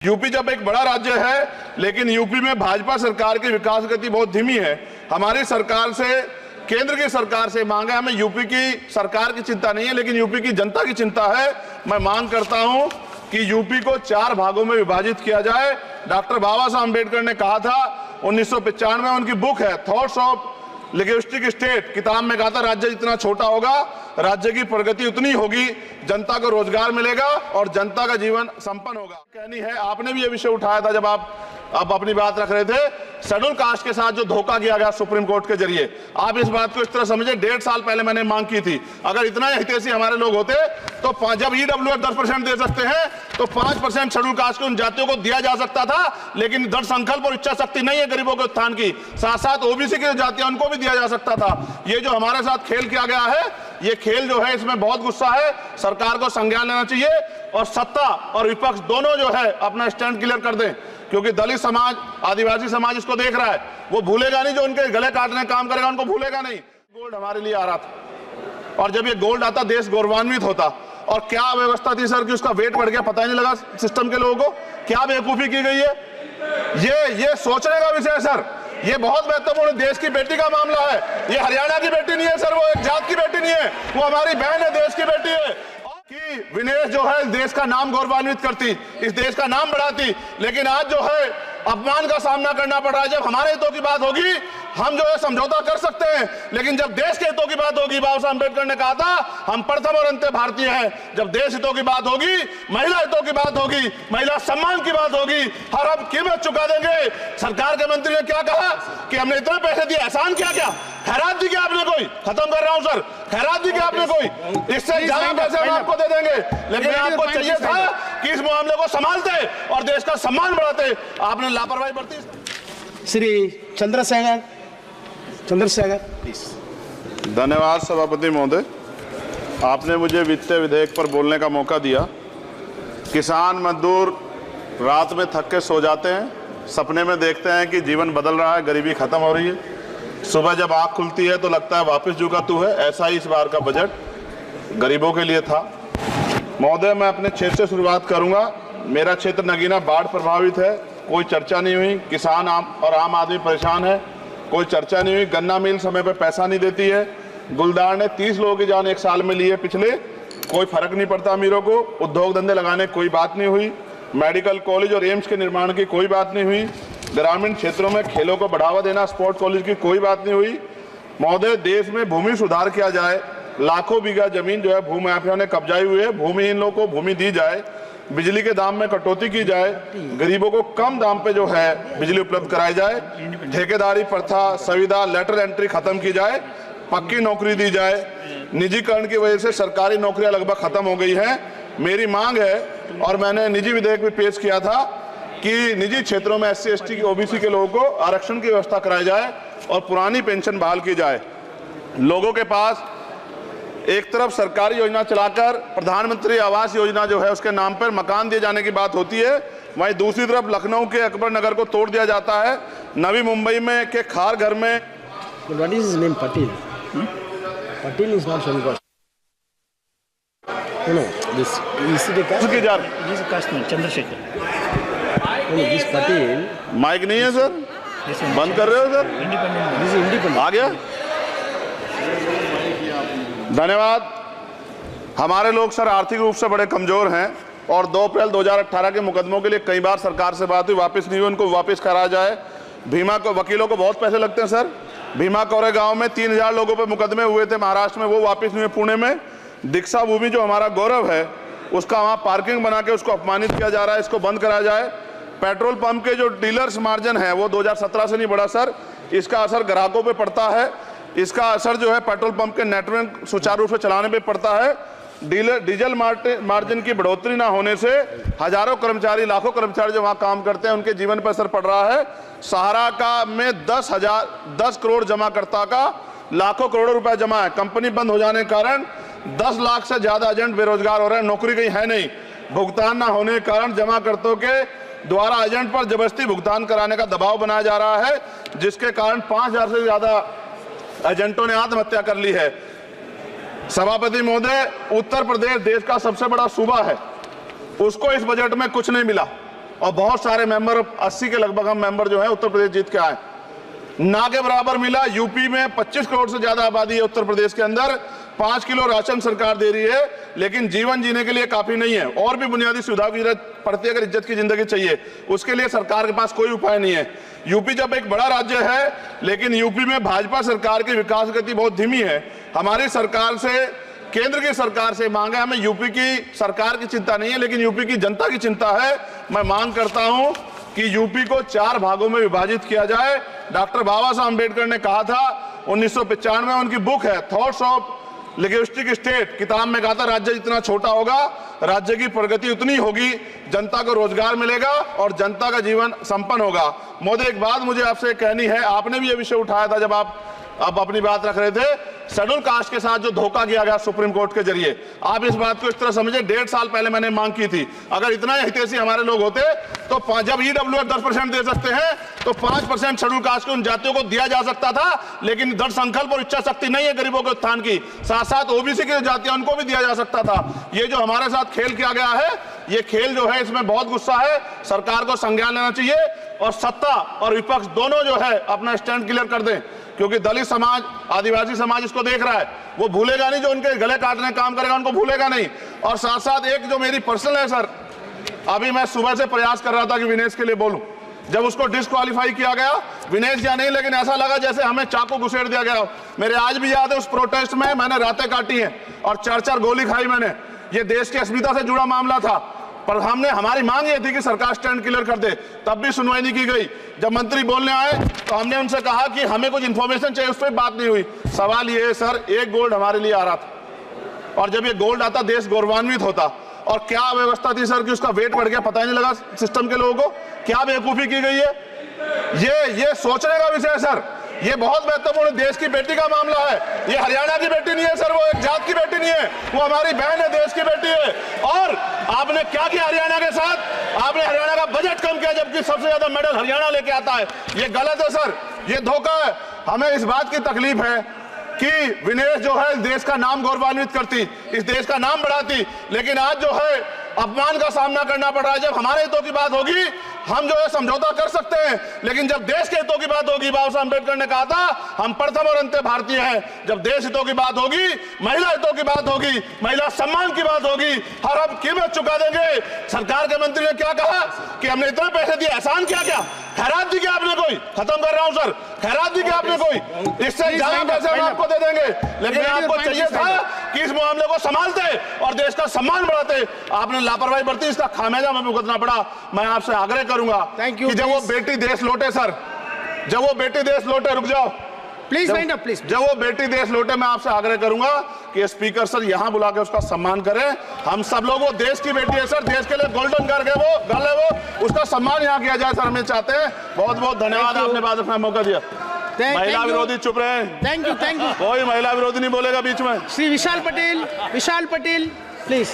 UP जब एक बड़ा राज्य है, लेकिन यूपी में भाजपा सरकार की विकास गति बहुत धीमी है। हमारी सरकार से, केंद्र की सरकार से मांग है, हमें यूपी की सरकार की चिंता नहीं है, लेकिन यूपी की जनता की चिंता है। मैं मांग करता हूं कि यूपी को 4 भागों में विभाजित किया जाए। डॉक्टर बाबा साहब अम्बेडकर ने कहा था 1995 में, उनकी बुक है थॉट्स ऑफ लिंग्विस्टिक स्टेट, किताब में कहा था राज्य जितना छोटा होगा, राज्य की प्रगति उतनी होगी, जनता को रोजगार मिलेगा और जनता का जीवन संपन्न होगा। कहनी है, आपने भी ये विषय उठाया था जब आप अपनी बात रख रहे थे, शेड्यूल कास्ट के साथ जो धोखा किया गया सुप्रीम कोर्ट के जरिए। आप इस बात को इस तरह समझे, 1.5 साल पहले मैंने मांग की थी, अगर इतना हितैषी हमारे लोग होते तो जब EWF 10% दे सकते हैं तो 5% शेड्यूल कास्ट के उन जातियों को दिया जा सकता था, लेकिन दृढ़ संकल्प और इच्छा शक्ति नहीं है गरीबों के उत्थान की। साथ साथ ओबीसी की जातियां उनको भी दिया जा सकता था। ये जो हमारे साथ खेल किया गया है, ये खेल जो है इसमें बहुत गुस्सा है, सरकार को संज्ञान लेना चाहिए और सत्ता और विपक्ष दोनों जो है अपना स्टैंड क्लियर कर दें, क्योंकि दलित समाज, आदिवासी समाज इसको देख रहा है। वो भूलेगा नहीं, जो उनके गले काटने काम करेगा उनको भूलेगा नहीं। गोल्ड हमारे लिए आ रहा था और जब ये गोल्ड आता देश गौरवान्वित होता। और क्या व्यवस्था थी सर कि उसका वेट बढ़ गया, पता ही नहीं लगा सिस्टम के लोगों को। क्या बेवकूफी की गई है, ये सोचने का विषय है सर। ये बहुत महत्वपूर्ण, देश की बेटी का मामला है। ये हरियाणा की बेटी नहीं है सर, वो एक जात की बेटी नहीं है, वो हमारी बहन है, देश की बेटी है। कि विनेश जो है देश का नाम गौरवान्वित करती, इस देश का नाम बढ़ाती, लेकिन आज जो है अपमान का सामना करना पड़ रहा है। जब हमारे हितों की बात होगी हम जो है समझौता कर सकते हैं, लेकिन जब देश के हितों की बात होगी, बाबा साहब अम्बेडकर ने कहा था हम प्रथम और अंत्य भारतीय हैं। जब देश हितों की बात होगी, महिला हितों की बात होगी, महिला सम्मान की बात होगी, हर हम कीमत चुका देंगे। सरकार के मंत्री ने क्या कहा कि हमने इतने पैसे दिए, एहसान किया क्या, खैरात दी क्या आपने कोई? खत्म कर रहा हूं सर, खैरात दी क्या आपने कोई? इससे ज्यादा पैसे हम आपको दे देंगे, लेकिन आपको चाहिए था कि इस मामले को संभालते और देश का सम्मान बढ़ाते, आपने लापरवाही बरती। श्री चंद्रशेखर धन्यवाद सभापति महोदय, आपने मुझे वित्तीय विधेयक पर बोलने का मौका दिया। किसान मजदूर रात में थक के सो जाते हैं, सपने में देखते हैं कि जीवन बदल रहा है, गरीबी खत्म हो रही है। सुबह जब आँख खुलती है तो लगता है वापस जो का तू है। ऐसा ही इस बार का बजट गरीबों के लिए था। महोदय, मैं अपने क्षेत्र से शुरुआत करूंगा। मेरा क्षेत्र नगीना बाढ़ प्रभावित है, कोई चर्चा नहीं हुई। किसान आम आदमी परेशान है, कोई चर्चा नहीं हुई। गन्ना मिल समय पर पैसा नहीं देती है। गुलदार ने 30 लोगों की जान 1 साल में ली है पिछले, कोई फर्क नहीं पड़ता अमीरों को। उद्योग धंधे लगाने कोई बात नहीं हुई। मेडिकल कॉलेज और एम्स के निर्माण की कोई बात नहीं हुई। ग्रामीण क्षेत्रों में खेलों को बढ़ावा देना, स्पोर्ट कॉलेज की कोई बात नहीं हुई। महोदय, देश में भूमि सुधार किया जाए, लाखों बीघा जमीन जो है भूमाफिया ने कब्जाई हुई है, भूमिहीन लोगों को भूमि दी जाए, बिजली के दाम में कटौती की जाए, गरीबों को कम दाम पे जो है बिजली उपलब्ध कराई जाए, ठेकेदारी प्रथा, संविदा, लेटर एंट्री खत्म की जाए, पक्की नौकरी दी जाए। निजीकरण की वजह से सरकारी नौकरियां लगभग खत्म हो गई हैं। मेरी मांग है, और मैंने निजी विधेयक भी पेश किया था, कि निजी क्षेत्रों में SC ST की OBC के लोगों को आरक्षण की व्यवस्था कराई जाए और पुरानी पेंशन बहाल की जाए। लोगों के पास एक तरफ सरकारी योजना चलाकर प्रधानमंत्री आवास योजना जो है उसके नाम पर मकान दिए जाने की बात होती है, वहीं दूसरी तरफ लखनऊ के अकबर नगर को तोड़ दिया जाता है। नवी मुंबई में के खार घर में What is his name? Patil. Patil is not Shankar. No, this is the caste. की जा He is a caste man, Chandrasekhar. No, this Patil. Mike नहीं है सर, बंद कर रहे हो sir? Independent. This is independent. आ गया। धन्यवाद। हमारे लोग सर आर्थिक रूप से बड़े कमजोर हैं और 2 अप्रैल 2018 के मुकदमों के लिए कई बार सरकार से बात हुई, वापस नहीं हुई, उनको वापस कराया जाए। भीमा को वकीलों को बहुत पैसे लगते हैं सर। भीमा कोरे गांव में 3000 लोगों पर मुकदमे हुए थे महाराष्ट्र में, वो वापस नहीं हुए। पुणे में दीक्षा भूमि जो हमारा गौरव है, उसका वहाँ पार्किंग बना के उसको अपमानित किया जा रहा है, इसको बंद कराया जाए। पेट्रोल पंप के जो डीलर्स मार्जिन है वो 2017 से नहीं बढ़ा सर, इसका असर ग्राहकों पे पड़ता है। इसका असर जो है पेट्रोल पंप के नेटवर्क सुचारू रूप से चलाने पे पड़ता है। डीजल मार्जिन की बढ़ोतरी ना होने से हजारों कर्मचारी, लाखों कर्मचारी जो वहाँ काम करते हैं उनके जीवन पर असर पड़ रहा है। सहारा का में 10 करोड़ जमाकर्ता का लाखों करोड़ों रुपए जमा है। कंपनी बंद हो जाने के कारण 10 लाख से ज्यादा एजेंट बेरोजगार हो रहे हैं, नौकरी कहीं है नहीं। भुगतान ना होने के कारण जमाकर्ताओं के द्वारा एजेंट पर जबरदस्ती भुगतान कराने का दबाव बनाया जा रहा है, जिसके कारण 5000 से ज्यादा एजेंटों ने आत्महत्या कर ली है। सभापति महोदय, उत्तर प्रदेश देश का सबसे बड़ा सूबा है, उसको इस बजट में कुछ नहीं मिला। और बहुत सारे मेंबर, 80 के लगभग हम मेंबर जो है उत्तर प्रदेश जीत के आए। ना के बराबर मिला। यूपी में 25 करोड़ से ज्यादा आबादी है उत्तर प्रदेश के अंदर। 5 किलो राशन सरकार दे रही है, लेकिन जीवन जीने के लिए काफी नहीं है। और भी बुनियादी सुविधाओं की जरूरत पड़ती है। अगर इज्जत की जिंदगी चाहिए, उसके लिए सरकार के पास कोई उपाय नहीं है। यूपी जब एक बड़ा राज्य है, लेकिन यूपी में भाजपा सरकार की विकास गति बहुत धीमी है। हमारी सरकार से, केंद्र की सरकार से मांग है, हमें यूपी की सरकार की चिंता नहीं है, लेकिन यूपी की जनता की चिंता है। मैं मांग करता हूं कि यूपी को 4 भागों में विभाजित किया जाए। डॉक्टर बाबा साहब अम्बेडकर ने कहा था 1995 में, उनकी बुक है थॉट्स ऑफ लिंग्विस्टिक स्टेट, किताब में कहा था राज्य जितना छोटा होगा, राज्य की प्रगति उतनी होगी, जनता को रोजगार मिलेगा और जनता का जीवन संपन्न होगा। मोदी, एक बात मुझे आपसे कहनी है, आपने भी ये विषय उठाया था जब आप अपनी बात रख रहे थे। शेड्यूल कास्ट के साथ जो धोखा किया गया सुप्रीम कोर्ट के जरिए, आप इस बात को इस तरह समझे, 1.5 साल पहले मैंने मांग की थी, अगर इतना हितैषी हमारे लोग होते तो जब ईडब्ल्यूएस 10% दे सकते हैं तो 5% शेड्यूल कास्ट के उन जातियों को दिया जा सकता था। लेकिन दृढ़ संकल्प और इच्छा शक्ति नहीं है गरीबों के उत्थान की। साथ साथ ओबीसी की जातियां, उनको भी दिया जा सकता था। ये जो हमारे साथ खेल किया गया है, ये खेल जो है, इसमें बहुत गुस्सा है। सरकार को संज्ञान लेना चाहिए और सत्ता और विपक्ष दोनों जो है अपना स्टैंड क्लियर कर दें, क्योंकि दलित समाज, आदिवासी समाज इसको देख रहा है। वो भूलेगा नहीं, जो उनके गले काटने का काम करेगा उनको भूलेगा नहीं। और साथ साथ एक जो मेरी पर्सनल है सर, अभी मैं सुबह से प्रयास कर रहा था कि विनेश के लिए बोलूं। जब उसको डिस्क्वालीफाई किया गया, विनेश या नहीं, लेकिन ऐसा लगा जैसे हमें चाकू घुसेड़ दिया गया। मेरे आज भी याद है, उस प्रोटेस्ट में मैंने रातें काटी हैं और 4-4 गोली खाई मैंने। ये देश की अस्मिता से जुड़ा मामला था, पर हमारी मांग ये थी कि सरकार स्टैंड क्लियर कर दे, तब भी सुनवाई नहीं की गई। जब मंत्री बोलने आए तो हमने उनसे कहा कि हमें कुछ इंफॉर्मेशन चाहिए, उस पर बात नहीं हुई। सवाल ये है सर, 1 गोल्ड हमारे लिए आ रहा था, और जब ये गोल्ड आता देश गौरवान्वित होता। और क्या व्यवस्था थी सर कि उसका वेट बढ़ गया, पता ही नहीं लगा सिस्टम के लोगों को। क्या बेवकूफी की गई है, ये सोचने का विषय है सर। ये बहुत महत्वपूर्ण, देश की बेटी का मामला है। ये हरियाणा की बेटी नहीं है सर, वो एक जात की बेटी नहीं है, वो हमारी बहन है, देश की बेटी है। और आपने क्या किया हरियाणा के साथ? आपने हरियाणा का बजट कम किया, जबकि सबसे ज्यादा मेडल हरियाणा लेके आता है। ये गलत है सर, ये धोखा है। हमें इस बात की तकलीफ है कि विनेश जो है देश का नाम गौरवान्वित करती, इस देश का नाम बढ़ाती, लेकिन आज जो है अपमान का सामना करना पड़ रहा है। जब हमारे हितों की बात होगी, हम जो है समझौता कर सकते हैं, लेकिन जब देश के हितों की बात होगी, बाबा साहब अम्बेडकर ने कहा था हम प्रथम और अंत्य भारतीय हैं। जब देश हितों की बात होगी, महिला हितों की बात होगी, महिला सम्मान की बात होगी, हर हम कीमत चुका देंगे। सरकार के मंत्री ने क्या कहा कि हमने इतने पैसे दिए, एहसान किया क्या? खैरात दी क्या आपने कोई? खत्म कर रहा हूं सर, खैरात दी क्या आपने कोई? इससे ज्यादा पैसे हम आपको दे देंगे, लेकिन आपको चाहिए था कि इस मामले को संभालते और देश का सम्मान बढ़ाते। आपने लापरवाही बरती, इसका खामियाजा हमें भुगतना पड़ा। मैं आपसे आग्रह करूंगा कि जब वो बेटी देश लौटे सर, जब वो बेटी देश लौटे, रुक जाओ प्लीज, प्लीज, जब वो बेटी देश लौटे, मैं आपसे आग्रह करूंगा कि स्पीकर सर यहां बुला के उसका सम्मान करें। हम सब लोग, वो देश की बेटी है सर, देश के लिए गोल्डन गर्ल है वो, गर्ल है वो, उसका सम्मान यहां किया जाए सर, हमें चाहते हैं। बहुत बहुत धन्यवाद, आपने बात रखने का मौका दिया। महिला विरोधी चुप रहे। Thank you. कोई महिला विरोधी नहीं बोलेगा बीच में। श्री विशाल पटेल, प्लीज।